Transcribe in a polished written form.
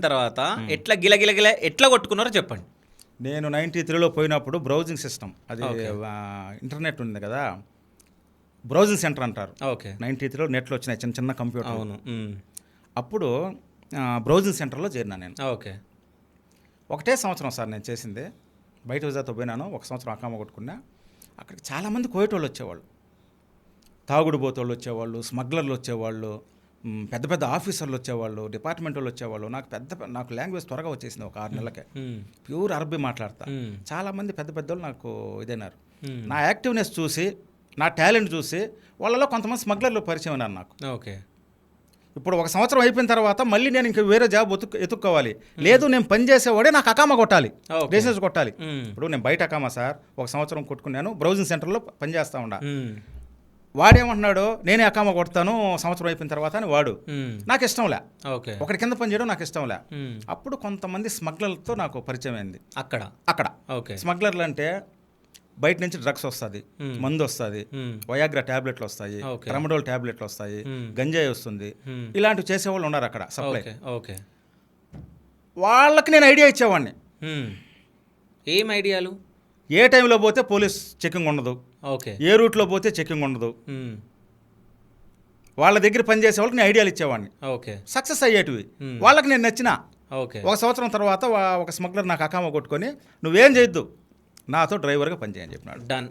తర్వాత ఎట్లా గిలగిలగిల ఎట్లా కొట్టుకున్నారో చెప్పండి. నేను 93లో పోయినప్పుడు బ్రౌజింగ్ సిస్టమ్ అది ఇంటర్నెట్ ఉంది కదా, బ్రౌజింగ్ సెంటర్ అంటారు. ఓకే. 93లో నెట్లు వచ్చినాయి, చిన్న చిన్న కంప్యూటర్. అవును. అప్పుడు బ్రౌజింగ్ సెంటర్లో చేరినా నేను. ఓకే. ఒకటే సంవత్సరం సార్ నేను చేసింది. బయట విజాతో పోయినాను, ఒక సంవత్సరం అకామ కొట్టుకున్నా. అక్కడికి చాలామంది కోయట వాళ్ళు వచ్చేవాళ్ళు, తాగుడు బోతోళ్ళు వచ్చేవాళ్ళు, స్మగ్లర్లు వచ్చేవాళ్ళు, పెద్ద పెద్ద ఆఫీసర్లు వచ్చేవాళ్ళు, డిపార్ట్మెంట్ వాళ్ళు వచ్చేవాళ్ళు. నాకు లాంగ్వేజ్ త్వరగా వచ్చేసింది, ఒక 6 నెలలకే ప్యూర్ అరబీ మాట్లాడతా. చాలామంది పెద్ద పెద్దోళ్ళు నాకు ఇదైనారు. నా యాక్టివ్నెస్ చూసి, నా టాలెంట్ చూసి వాళ్ళలో కొంతమంది స్మగ్లర్లు పరిచయం అయినారు నాకు. ఓకే. ఇప్పుడు ఒక సంవత్సరం అయిపోయిన తర్వాత మళ్ళీ నేను ఇంక వేరే జాబ్ ఎత్తుక్కోవాలి. లేదు, నేను పని చేసేవాడే నాకు అకామా కొట్టాలి, రీసెర్చ్ కొట్టాలి. ఇప్పుడు నేను బయట అకామా సార్ ఒక సంవత్సరం కొట్టుకున్నాను, బ్రౌజింగ్ సెంటర్లో పనిచేస్తా ఉండా. వాడేమంటున్నాడు, నేనే అకామా కొడతాను సంవత్సరం అయిపోయిన తర్వాత అని వాడు. నాకు ఇష్టంలే, ఒకటి కింద పని చేయడం నాకు ఇష్టంలే. అప్పుడు కొంతమంది స్మగ్లర్లతో నాకు పరిచయం అయింది. అక్కడ స్మగ్లర్లు అంటే బయట నుంచి డ్రగ్స్ వస్తుంది, మందు వస్తుంది, వయాగ్రా ట్యాబ్లెట్లు వస్తాయి, ట్రమడోల్ ట్యాబ్లెట్లు వస్తాయి, గంజాయి వస్తుంది. ఇలాంటివి చేసేవాళ్ళు ఉన్నారు అక్కడ సప్లై. వాళ్ళకి నేను ఐడియా ఇచ్చేవాడిని. ఏం ఐడియాలు? ఏ టైంలో పోతే పోలీస్ చెకింగ్ ఉండదు, ఏ రూట్లో పోతే చెకింగ్ ఉండదు, వాళ్ళ దగ్గర పనిచేసే వాళ్ళకి నేను ఐడియాలు ఇచ్చేవాడిని. సక్సెస్ అయ్యేటివి వాళ్ళకి నేను నచ్చిన. ఒక సంవత్సరం తర్వాత ఒక స్మగ్లర్ నాకు అకామా కొట్టుకొని, నువ్వేం చేయొద్దు, నాతో డ్రైవర్గా పనిచేయని చెప్పినాడు. డన్.